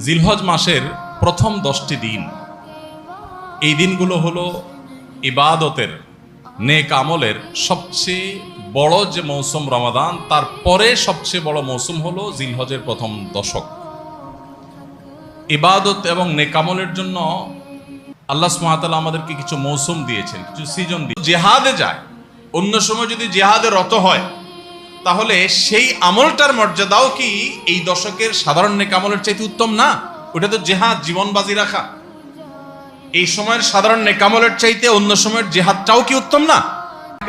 জিলহজ মাসের প্রথম 10টি দিন, এই দিনগুলো হলো ইবাদতের, নেক আমলের সবচেয়ে বড় যে মৌসুম রমাদান, তারপরে সবচেয়ে বড় মৌসুম হলো জিলহজের প্রথম দশক। ইবাদত এবং নেক আমলের জন্য আল্লাহ সুবহানাহু ওয়া তাআলা আমাদেরকে কিছু মৌসুম দিয়েছেন, কিছু সিজন দিয়ে জিহাদে যায়। অন্য সময় যদি জিহাদে রত হয় তাহলে সেই আমলটার মর্যাদাও কি এই দশকের সাধারণ নেক আমলের চাইতে উত্তম না? ওটা তো জিহাদ, জীবন বাজি রাখা। এই সময়ের সাধারণ নেক আমলের চাইতে অন্য সময়ের জিহাদটাও কি উত্তম না?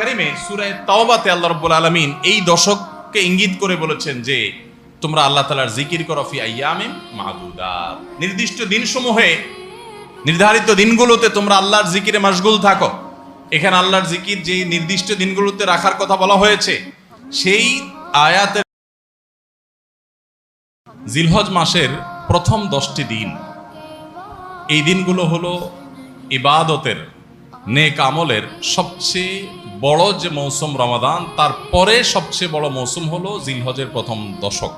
কারিমে সূরা তাওবাতে আল্লাহ রাব্বুল আলামিন এই দশককে ইঙ্গিত করে বলেছেন যে তোমরা আল্লাহ তাআলার জিকির করো ফি আইয়ামিন মাদুদাত, নির্দিষ্ট দিনসমূহে, নির্ধারিত দিনগুলোতে তোমরা আল্লাহর জিকিরে মাশগুল থাকো। এখানে আল্লাহর জিকির যে নির্দিষ্ট দিনগুলোতে রাখার কথা বলা হয়েছে, সেই আয়াতের জিলহজ মাসের প্রথম 10টি দিন, এই দিনগুলো হলো ইবাদতের, নেক আমলের সবচেয়ে বড় যে মৌসুম রমাদান, তারপরে সবচেয়ে বড় মৌসুম হলো জিলহজের প্রথম দশক।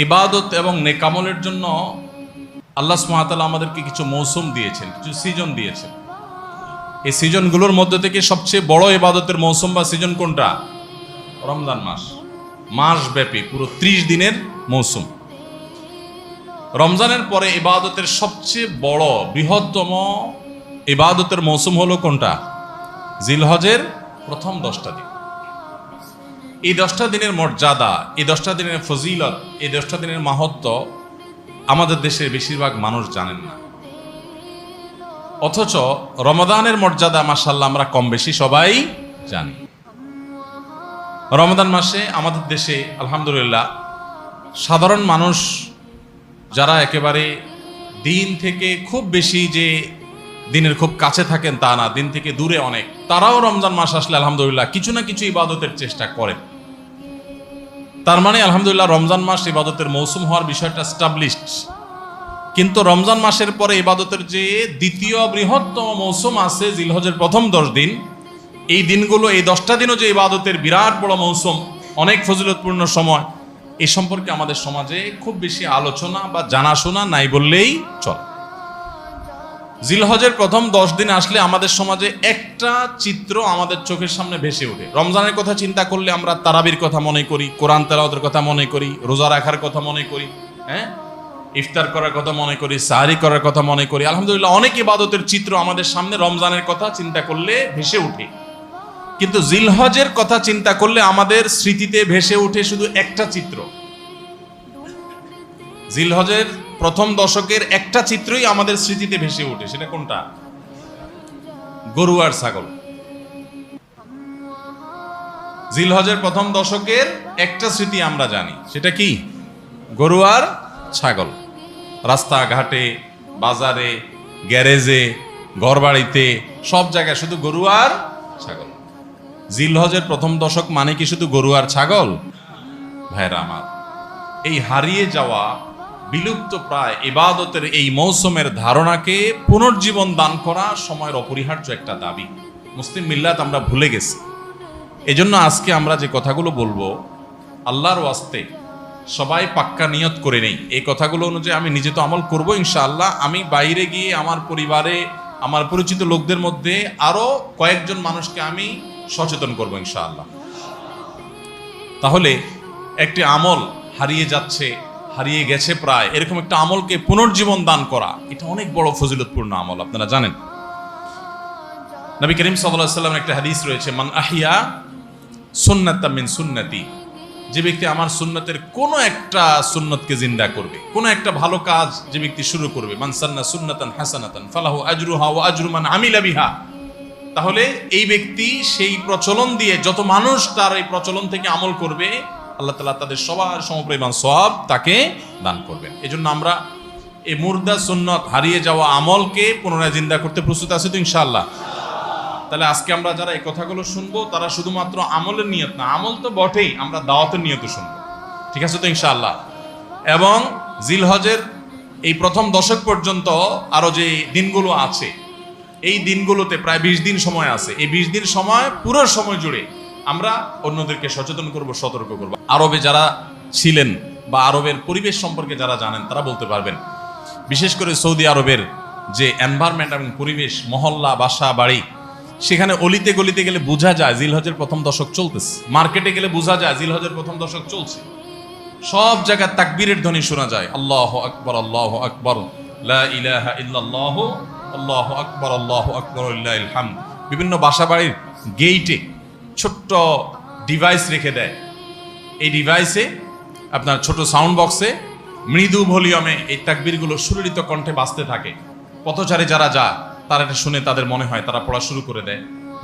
ইবাদত এবং নেক আমলের জন্য আল্লাহ সুবহানাহু ওয়া তাআলা আমাদেরকে কিছু মৌসুম দিয়েছেন, কিছু সিজন দিয়েছেন। এই সিজনগুলোর মধ্যে থেকে সবচেয়ে বড় ইবাদতের মৌসুম বা সিজন কোনটা? রমজান মাস, মাসব্যাপী পুরো 30 দিনের মৌসুম। রমজানের পরে ইবাদতের সবচেয়ে বড় বৃহত্তম ইবাদতের মৌসুম হলো কোনটা? জিলহজের প্রথম 10টা দিন। এই 10টা দিনের মর্যাদা, এই 10টা দিনের ফজিলত, এই 10টা দিনের মাহাত্ম্য আমাদের দেশের বেশিরভাগ মানুষ জানেন না। অথচ রমাদানের মর্যাদা মাশাআল্লাহ আমরা কম বেশি সবাই জানি। রমাদান মাসে আমাদের দেশে আলহামদুলিল্লাহ সাধারণ মানুষ যারা একেবারে দিন থেকে খুব বেশি যে দিনের খুব কাছে থাকেন তা না, দিন থেকে দূরে অনেক, তারাও রমজান মাস আসলে আলহামদুলিল্লাহ কিছু না কিছু ইবাদতের চেষ্টা করেন। তার মানে আলহামদুলিল্লাহ রমজান মাস ইবাদতের মৌসুম হওয়ার বিষয়টা এস্টাবলিশড। কিন্তু রমজান মাসের পরে ইবাদতের যে দ্বিতীয় বৃহত্তম মৌসুম আছে জিলহজের প্রথম 10 দিন, এই দিনগুলো, এই 10টা দিনও যে ইবাদতের বিরাট বড় মৌসুম, অনেক ফজিলতপূর্ণ সময়, এই সম্পর্কে আমাদের সমাজে খুব বেশি আলোচনা বা জানাশোনা নাই বললেই চলে। জিলহজের প্রথম 10 দিন আসলে আমাদের সমাজে একটা চিত্র আমাদের চোখের সামনে ভেসে ওঠে। রমজানের কথা চিন্তা করলে আমরা তারাবির কথা মনে করি, কোরআন তেলাওয়াতের কথা মনে করি, রোজা রাখার কথা মনে করি, ইফতার করার কথা মনে করি, সাহরি করার কথা মনে করি। আলহামদুলিল্লাহ অনেক ইবাদতের চিত্র আমাদের সামনে রমজানের কথা চিন্তা করলে ভেসে ওঠে। কিন্তু জিলহজের কথা চিন্তা করলে আমাদের স্মৃতিতে ভেসে ওঠে শুধু একটা চিত্র। জিলহজের প্রথম দশকের একটা চিত্রই আমাদের স্মৃতিতে ভেসে ওঠে। সেটা কোনটা? গরু আর ছাগল। জিলহজের প্রথম দশকের একটা স্মৃতি আমরা জানি, সেটা কি? গরু আর ছাগল। রাস্তাঘাটে, বাজারে, গ্যারেজে, ঘরবাড়িতে, সব জায়গায় শুধু গরু আর ছাগল। জিলহজের প্রথম দশক মানে কি শুধু গরু আর ছাগল? ভাইরা আমার, এই হারিয়ে যাওয়া, বিলুপ্ত প্রায় ইবাদতের এই মৌসুমের ধারণাকে পুনর্জীবন দান করা সময়ের অপরিহার্য একটা দাবি। মুসলিম মিল্লাত আমরা ভুলে গেছি। এজন্য আজকে আমরা যে কথাগুলো বলবো, আল্লাহর ওয়াস্তে সবাই পাক্কা নিয়ত করে নেই, এই কথাগুলো অনুযায়ী আমি নিজে তো আমল করবো ইনশাআল্লাহ। আমি বাইরে গিয়ে আমার পরিবারে, আমার পরিচিত লোকদের মধ্যে আরো কয়েকজন মানুষকে আমি সচেতন করবো ইনশাআল্লাহ। তাহলে একটি আমল হারিয়ে যাচ্ছে, হারিয়ে গেছে প্রায়, এরকম একটা আমলকে পুনর্জীবন দান করা, এটা অনেক বড় ফজিলতপূর্ণ আমল, আপনারা জানেন। নবী করিম সাল্লাল্লাহু আলাইহি ওয়াসাল্লামের একটা হাদিস রয়েছে, মান আহিয়া সুন্নাতাম মিন সুন্নতি, যে ব্যক্তি আমার সুন্নতের কোন একটা সুন্নতকে জিন্দা করবে, কোন একটা ভালো কাজ যে ব্যক্তি শুরু করবে, মান সান্না সুন্নাতান হাসানাতান ফালাহু আজরুহা ওয়া আজরু মান আমিলা বিহা, তাহলে এই ব্যক্তি সেই প্রচলন দিয়ে যত মানুষ তার এই প্রচলন থেকে আমল করবে, আল্লাহ তাআলা তাদের সবার সমপরিমাণ সওয়াব তাকে দান করবেন। এজন্য আমরা এই মুর্দা সুন্নত, হারিয়ে যাওয়া আমলকে পুনরায় জিন্দা করতে প্রস্তুত আছি তো ইনশাআল্লাহ। তাহলে আজকে আমরা যারা এই কথাগুলো শুনবো, তারা শুধুমাত্র আমলের নিয়ত না, আমল তো বটেই, আমরা দাওয়াতের নিয়ত শুনবো, ঠিক আছে তো ইনশাআল্লাহ। এবং জিলহজের এই প্রথম দশক পর্যন্ত আরো যে দিনগুলো আছে, এই দিনগুলোতে প্রায় 20 দিন সময় আছে। এই 20 দিন সময়, পুরো সময় জুড়ে আমরা অন্যদেরকে সচেতন করব, সতর্ক করব। আরবে যারা ছিলেন বা আরবের পরিবেশ সম্পর্কে যারা জানেন তারা বলতে পারবেন। বিশেষ করে সৌদি আরবের যে এনভায়রনমেন্ট এবং পরিবেশ, মহল্লা, বাসা, বাড়ি, সেখানে অলিতে গলিতে গেলে বোঝা যায় জিলহজের প্রথম দশক চলতেছে। মার্কেটে গেলে বোঝা যায় জিলহজের প্রথম দশক চলছে। সব জায়গায় তাকবীরের ধ্বনি শোনা যায়, আল্লাহু আকবার, আল্লাহু আকবার, লা ইলাহা ইল্লাল্লাহ, আল্লাহু আকবার, আল্লাহু আকবার, লিল্লাহিল হামদ। বিভিন্ন বাসা বাড়ির গেইটে ছোট্ট ডিভাইস রেখে দেয়। এই ডিভাইসে আপনার ছোট সাউন্ড বক্সে মৃদু ভলিউমে এই তাকবীরগুলো সুললিত কণ্ঠে বাজতে থাকে। পথচারী যারা যায় তারা এটা শুনে তাদের মনে হয় তারা পড়া শুরু করে দেয়।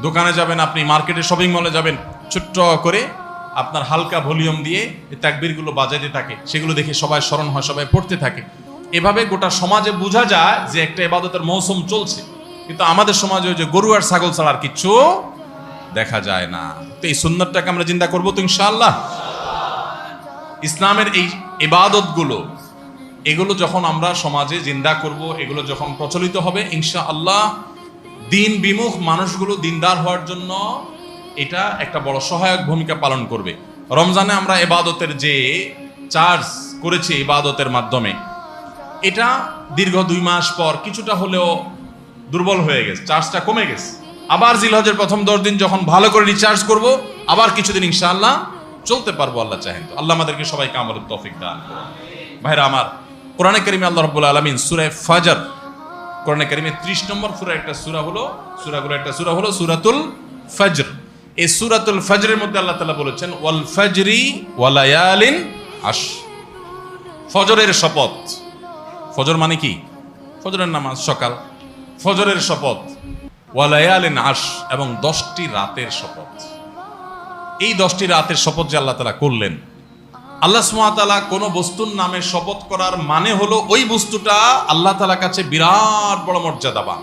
দোকানে যাবেন আপনি, মার্কেটে, শপিং মলে যাবেন, ছোট্ট করে আপনার হালকা ভলিউম দিয়ে এই তাকবীরগুলো বাজাতে থাকে। সেগুলো দেখে সবাই স্মরণ হয়, সবাই পড়তে থাকে। এভাবে গোটা সমাজে বোঝা যায় যে একটা ইবাদতের মৌসুম চলছে। কিন্তু আমাদের সমাজে ওই যে গরু আর ছাগল ছাড়া আর কিচ্ছু দেখা যায় না। তো এই সুন্নাতটাকে আমরা জিন্দা করবো তো ইনশাআল্লাহ। ইসলামের এই ইবাদতগুলো, এগুলো যখন আমরা সমাজে জিন্দা করব, এগুলো যখন প্রচলিত হবে ইনশাআল্লাহ, দিন বিমুখ মানুষগুলো দিনদার হওয়ার জন্য এটা একটা বড় সহায়ক ভূমিকা পালন করবে। রমজানে আমরা ইবাদতের যে চার্জ করেছি ইবাদতের মাধ্যমে, এটা দীর্ঘ 2 মাস পর কিছুটা হলেও দুর্বল হয়ে গেছে, চার্জটা কমে গেছে। আবার জিলহজের প্রথম 10 দিন যখন ভালো করে রিচার্জ করব, আবার কিছুদিন ইনশাআল্লাহ চলতে পারবো আল্লাহ চাহেন তো। আল্লাহ আমাদেরকে সবাইকে আমলের তৌফিক দান করুন। ভাইরা আমার, কোরআনে কারিমে আল্লাহ রাব্বুল আলামিন সূরা ফাজর, কোরআনে কারিমে 30 নম্বর সূরার একটা সূরা হলো, সূরাতুল ফজর। এই সূরাতুল ফজরের মধ্যে আল্লাহ তাআলা বলেছেন ওয়াল ফজরি ওয়া লায়ালিন আশ, ফজরের শপথ। ফজর মানে কি? ফজরের নামাজ, সকাল। ফজরের শপথ, ওয়া লায়ালিন আশ, এবং 10টি রাতের শপথ। এই 10টি রাতের শপথ যে আল্লাহ তাআলা করলেন, আল্লাহ সুবহানাহু ওয়া তাআলা কোন বস্তুর নামে শপথ করার মানে হলো ওই বস্তুটা আল্লাহ তাআলার কাছে বিরাট বড় মর্যাদাবান।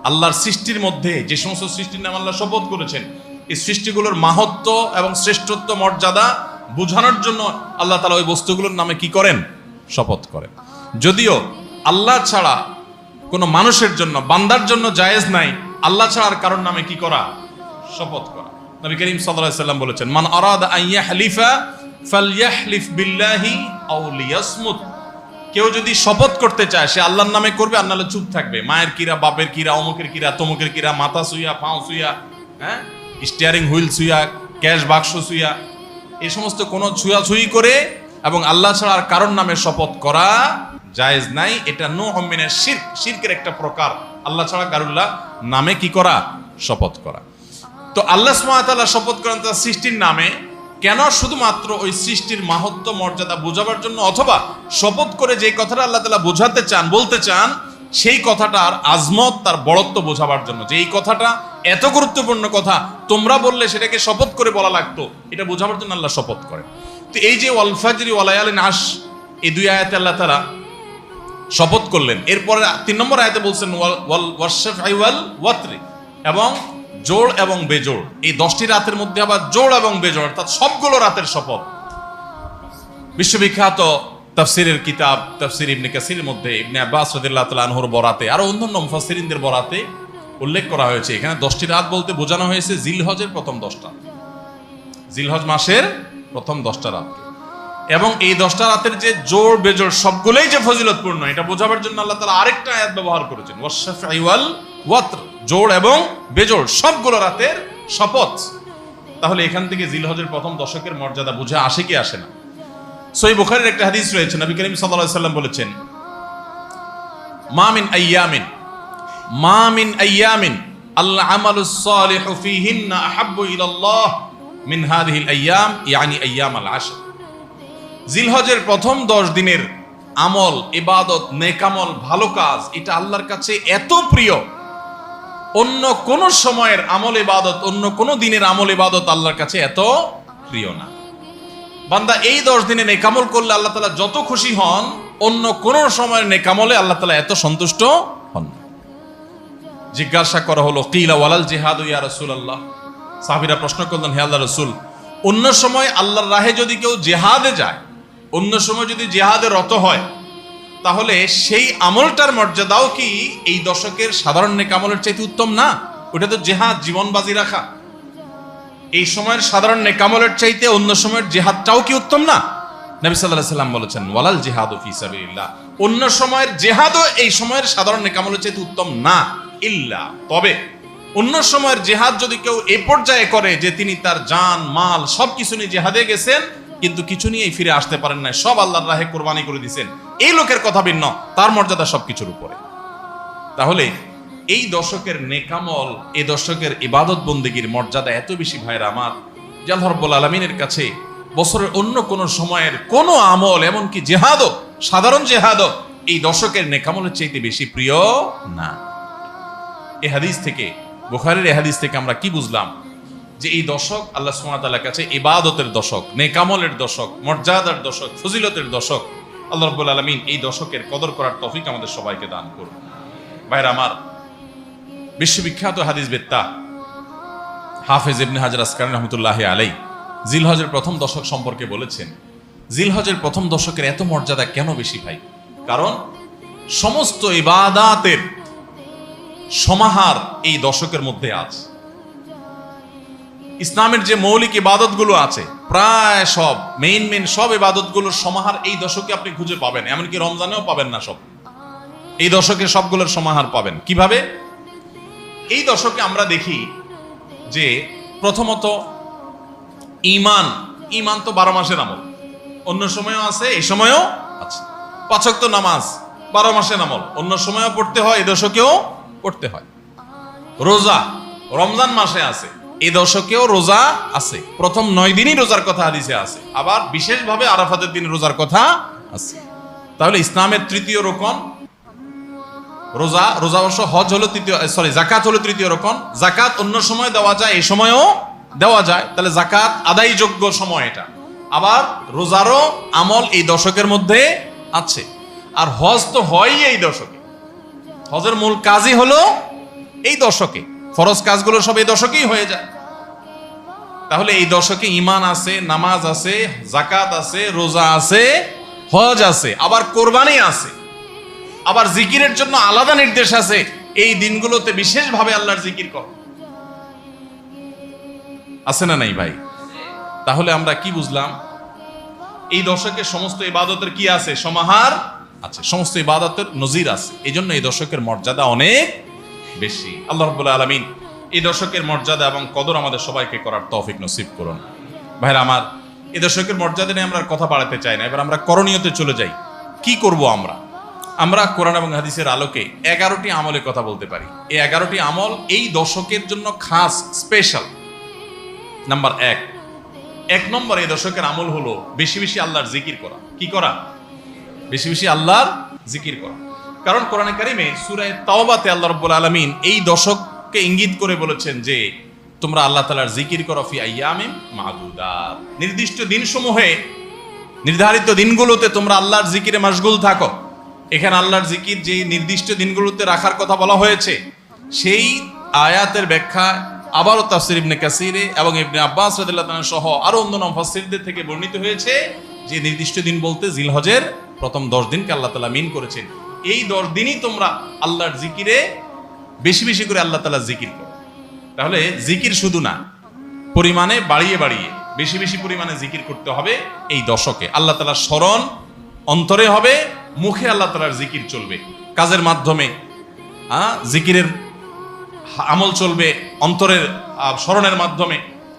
আল্লাহর সৃষ্টির মধ্যে যে সমস্ত সৃষ্টির নামে আল্লাহ শপথ করেছেন, এই সৃষ্টিগুলোর মাহাত্ম্য এবং শ্রেষ্ঠত্ব, মর্যাদা বোঝানোর জন্য আল্লাহ তাআলা ওই বস্তুগুলোর নামে কি করেন? শপথ করেন। যদিও আল্লাহ ছাড়া কোনো মানুষের জন্য, বান্দার জন্য জায়েজ নাই আল্লাহ ছাড়া আর কারোর নামে কি করা? শপথ করা। নবী করিম সাল্লাল্লাহু আলাইহি ওয়াসাল্লাম বলেছেন মান আরাদা আন ইয়াহলিফা ফালইয়াহলিফ বিল্লাহি আও লিয়াসমুত। কেউ যদি শপথ করতে চায় সে আল্লাহর নামে করবে, আর নাহলে চুপ থাকবে। মায়ের কিরা, বাপের কিরা, অমুকের কিরা, তমুকের কিরা, মাথা সুইয়া, পাও সুইয়া, স্টিয়ারিং হুইল সুইয়া, ক্যাশ বাক্স সুইয়া, এই সমস্ত কোন ছুঁয়াছুঁয়ি করে এবং আল্লাহ ছাড়া আর কারোর নামে শপথ করা জায়েজ নাই। এটা নূউম মিনাশ শিরক, শিরকের একটা প্রকার। আল্লাহ ছাড়া কারুল্লাহ নামে কি করা? শপথ করা। তো আল্লাহ সুবহানাহু ওয়া তাআলা শপথ করেন তার সৃষ্টির নামে। কেন? শুধুমাত্র ওই সৃষ্টির মাহাত্ম্য, মর্যাদা বোঝাবার জন্য, অথবা শপথ করে যে কথাটা আল্লাহ তাআলা বোঝাতে চান, বলতে চান, সেই কথাটার আজমত, তার বড়ত্ব বোঝাবার জন্য, যে এই কথাটা এত গুরুত্বপূর্ণ কথা, তোমরা বললে সেটাকে শপথ করে বলা লাগতো, এটা বোঝাবার জন্য আল্লাহ শপথ করে। তো এই যে ওয়াল ফাজরি ওয়া লায়ালিন আশ, এই 2 আয়াতে আল্লাহ তাআলা শপথ করলেন। এরপরে 3 নম্বর আয়াতে বলছেন ওয়াশ-শাফঈ ওয়াল ওয়াতরি, এবং জোড় এবং বেজোড়। এই 10টি রাতের মধ্যে আবার জোড় এবং বেজোড়, অর্থাৎ সবগুলো রাতের শপথ। বিশ্ববিখ্যাত তাফসীরের কিতাব তাফসীর ইবনে কাসিরের মধ্যে ইবনে আব্বাস রাদিয়াল্লাহু তাআলা আনহুর বরাতে, আরো অন্যান্য মুফাসসিরিনদের বরাতে উল্লেখ করা হয়েছে, এখানে 10টি রাত বলতে বোঝানো হয়েছে জিলহজের প্রথম 10টা, জিলহজ মাসের প্রথম 10টা রাত। এবং এই 10টা রাতের যে জোড় বেজোড় সবগুলোই যে ফজিলতপূর্ণ, এটা বোঝাবার জন্য আল্লাহ তাআলা আরেকটা আয়াত ব্যবহার করেছেন, ওয়াশ-শাফঈ ওয়াল ওয়াতর, জোড় এবং বেজোড় সবগুলো রাতের শপথ। তাহলে এখান থেকে জিলহজের প্রথম দশকের মর্যাদা বুঝে আসে কি আসে না? সহিহ বুখারীর একটা হাদিস রয়েছে, নবী করিম সাল্লাল্লাহু আলাইহি ওয়াসাল্লাম বলেছেন মা মিন আইয়ামিন আল আমালুস সালিহু ফীহিন্না আহাব্বু ইলাল্লাহ মিন হাযিহিল আইয়াম, ইয়ানি আইয়ামাল আশর। জিলহজের প্রথম 10 দিনের আমল, ইবাদত, নেকামল, ভালো কাজ, এটা আল্লাহর কাছে এত প্রিয়, অন্য কোন সময়ের আমল ইবাদত, অন্য কোন দিনের আমল ইবাদত আল্লাহর কাছে এত প্রিয় না। বান্দা এই 10 দিনে নেকামল করলে আল্লাহ তাআলা যত খুশি হন, অন্য কোন সময়ের নেকামলে আল্লাহ তাআলা এত সন্তুষ্ট হন না। জিজ্ঞাসা করা হলো কিলা ওয়ালাল জিহাদু ইয়া রাসূলুল্লাহ, সাহাবীরা প্রশ্ন করলেন হে আল্লাহর রাসূল, অন্য সময় আল্লাহর রাহে যদি কেউ জিহাদে যায়, অন্য সময় যদি জিহাদে রত হয়, তাহলে সেই আমলটার মর্যাদাও কি এই দশকের সাধারণ নেকামলের চাইতে উত্তম না? ওটা তো জিহাদ, জীবন বাজি রাখা। এই সময়ের সাধারণ নেকামলের চাইতে অন্য সময়ের জিহাদটাও কি উত্তম না? নবী সাল্লাল্লাহু আলাইহি সাল্লাম বলেছেন ওয়ালাল জিহাদু ফি সাবিলিল্লাহ, অন্য সময়ের জিহাদও এই সময়ের সাধারণ নেক আমলের চেয়ে উত্তম না, ইল্লা, তবে অন্য সময়ের জিহাদ যদি কেউ এই পর্যায়ে করে যে তিনি তার জান মাল সবকিছু নিয়ে জিহাদে গেছেন কিন্তু কিছু নিয়েই ফিরে আসতে পারেন না, সব আল্লাহর রাহে কোরবানি করে দিয়েছেন, এই লোকের কথা ভিন্ন, তার মর্যাদা সবকিছুর উপরে। তাহলে এই দশকের নেকামল, এই দশকের ইবাদত বন্দেগীর মর্যাদা এত বেশি ভাইরা আমার, যে আল্লাহ রাব্বুল আলামিনের কাছে বছরের অন্য কোন সময়ের কোন আমল, এমনকি জিহাদও, সাধারণ জিহাদও এই দশকের নেকামলের চাইতে বেশি প্রিয় না। এই হাদিস থেকে, বুখারীর এই হাদিস থেকে আমরা কি বুঝলাম? যে এই দশক আল্লাহ সুবহানাহু ওয়া তাআলার কাছে ইবাদতের দশক, নেকামলের দশক, মর্যাদার দশক, ফজিলতের দশক। আল্লাহ রাব্বুল আলামিন এই দশকের কদর করার তৌফিক আমাদের সবাইকে দান করুন। ভাইরা আমার, বিশ্ববিখ্যাত হাদিসবেত্তা হাফেজ ইবনে হাজার আসকালানী রাহমাতুল্লাহি আলাইহি জিলহজের প্রথম দশক সম্পর্কে বলেছেন, জিলহজের প্রথম দশকের এত মর্যাদা কেন বেশি ভাই? কারণ সমস্ত ইবাদাতের সমাহার এই দশকের মধ্যে আছে। ইসলামের যে মৌলিক ইবাদতগুলো আছে প্রায় সব, মেইন সব ইবাদতগুলোর সমাহার এই দশকে আপনি খুঁজে পাবেন, এমনকি রমজানেও পাবেন না সব, এই দশকে সবগুলোর সমাহার পাবেন। কিভাবে? এই দশকে আমরা দেখি যে প্রথমত ঈমান তো 12 মাসের আমল, অন্য সময়ও আছে, এই সময়ও আছে। 5 ওয়াক্ত নামাজ 12 মাসের আমল, অন্য সময়ও পড়তে হয়, এই দশকেও পড়তে হয়। রোজা রমজান মাসে আছে, এই দশকেও রোজা আছে, প্রথম 9 দিনই রোজার কথা হাদিসে আছে, আবার বিশেষভাবে আরাফাতের দিন রোজার কথা আছে। তাহলে ইসলামের তৃতীয় রকম রোজা, রোজা অবশ্য হজ হলো জাকাত হলো তৃতীয় রকম। জাকাত অন্য সময় দেওয়া যায়, এই সময়ও দেওয়া যায়, তাহলে জাকাত আদায়যোগ্য সময় এটা। আবার রোজারও আমল এই দশকের মধ্যে আছে, আর হজ তো হয়ই এই দশকে, হজের মূল কাজই হলো এই দশকে, ফরজ কাজগুলো সব এই দশকেই হয়ে যায়। তাহলে এই দশকে ঈমান আছে, নামাজ আছে, জাকাত আছে, রোজা আছে, হজ আছে, আবার কোরবানি আছে, আবার জিকিরের জন্য আলাদা নির্দেশ আছে। এই দিনগুলোতে বিশেষভাবে আল্লাহর জিকির কর, আছে না নাই ভাই? তাহলে আমরা কি বুঝলাম? এই দশকে সমস্ত ইবাদতের কি আছে? সমাহার আছে, সমস্ত ইবাদতের নজির আছে। এই জন্য এই দশকের মর্যাদা অনেক বেশি। আল্লাহ রাব্বুল আলামিন এই দশকের মর্যাদা এবং কদর আমাদের সবাইকে করার তৌফিক নসিব করুন। ভাইরা আমার, এই দশকের মর্যাদা নিয়ে আমরা কথা বাড়াতে চাই না, এবার আমরা করণীয়তে চলে যাই। কি করব আমরা? আমরা কোরআন এবং হাদিসের আলোকে 11টি আমলের কথা বলতে পারি। এই 11টি আমল এই দশকের জন্য খাস, স্পেশাল। নাম্বার 1 নম্বর এই দশকের আমল হলো বেশি বেশি আল্লাহর জিকির করা। কি করা? বেশি বেশি আল্লাহর জিকির করা। কারণ কোরআনে কারিমে সূরা তাওবাতে আল্লাহ রাব্বুল আলামিন এই দশককে ইঙ্গিত করে বলেছেন যে তোমরা আল্লাহ তাআলার জিকির করো ফি আইয়ামিন মাদুদাত, নির্দিষ্ট দিনসমূহে, নির্ধারিত দিনগুলোতে তোমরা আল্লাহর জিকিরে মাশগুল থাকো। এখানে আল্লাহর জিকির যে নির্দিষ্ট দিনগুলোতে রাখার কথা বলা হয়েছে, সেই আয়াতের ব্যাখ্যা আবারও তাফসীর ইবনে কাসিরে এবং ইবনে আব্বাস রাদিয়াল্লাহু তাআলা সহ আরো অন্যান্য মুফাসসিরদের থেকে বর্ণিত হয়েছে যে নির্দিষ্ট দিন বলতে জিলহজের প্রথম 10 দিনকে আল্লাহ তাআলা মিন করেছেন। এই 10 দিনই তোমরা আল্লাহর জিকিরে বেশি বেশি করে আল্লাহ তাআলার জিকির করো। তাহলে জিকির শুধু না, পরিমাণে বাড়িয়ে বাড়িয়ে বেশি বেশি পরিমাণে জিকির করতে হবে। এই দশকে আল্লাহ তাআলার স্মরণ অন্তরে হবে, মুখে আল্লাহ তাআলার জিকির চলবে, কাজের মাধ্যমে জিকিরের আমল চলবে, অন্তরের স্মরণের মাধ্যমে,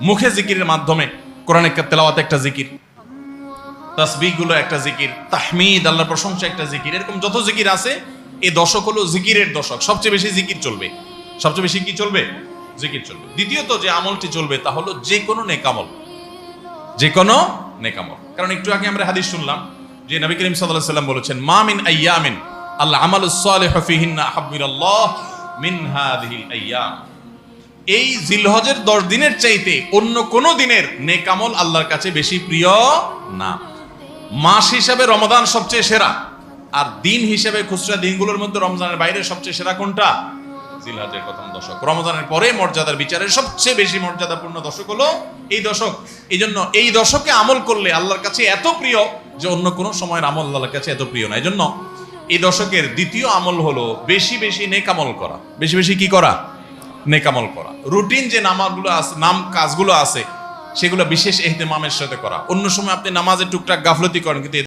মুখে জিকিরের মাধ্যমে। কোরআনের তেলাওয়াত একটা জিকির, তাসবিহগুলো একটা জিকির, তাহমিদ আল্লাহর প্রশংসা একটা জিকির, এরকম যত জিকির আছে এই দশক হলো জিকিরের দশক। সবচেয়ে বেশি জিকির চলবে, সবচেয়ে বেশি কি চলবে? জিকির চলবে। দ্বিতীয়ত যে আমলটি চলবে তা হলো যে কোনো নেকামল, যে কোনো নেকামল। কারণ একটু আগে আমরা হাদিস শুনলাম যে নবী করিম সাল্লাল্লাহু আলাইহি ওয়াসাল্লাম বলেছেন মা মিন আইয়ামিন আল্লাহ আমালুস সালিহু ফিহিন্না আহাব্বু ইলাল্লাহ মিন হাযিহিল আইয়াম। এই জিলহজের 10 দিনের চাইতে অন্য কোন দিনের নেক আমল আল্লাহর কাছে বেশি প্রিয় না। মাস হিসাবে রমাদান সবচেয়ে সেরা, আর দিন হিসাবে খুচরা দিনগুলোর মধ্যে রমজানের বাইরে সবচেয়ে সেরা কোনটা? জিলহজের প্রথম দশক। রমজানের পরে মর্যাদার বিচারে সবচেয়ে বেশি মর্যাদাপূর্ণ দশক হলো এই দশক। এই জন্য এই দশকে আমল করলে আল্লাহর কাছে এত প্রিয় যে অন্য কোনো সময়ের আমল আল্লাহর কাছে এত প্রিয় না। এই জন্য এই দশকের দ্বিতীয় আমল হলো বেশি বেশি নেক আমল করা। বেশি বেশি কি করা? নেক আমল করা। রুটিন যে নামাজগুলো আছে, কাজগুলো আছে, সেগুলো বিশেষ ইহতিমামের সাথে করা। অন্য সময় আপনি নামাজে টুকটাক গাফলতি করেন, কিন্তু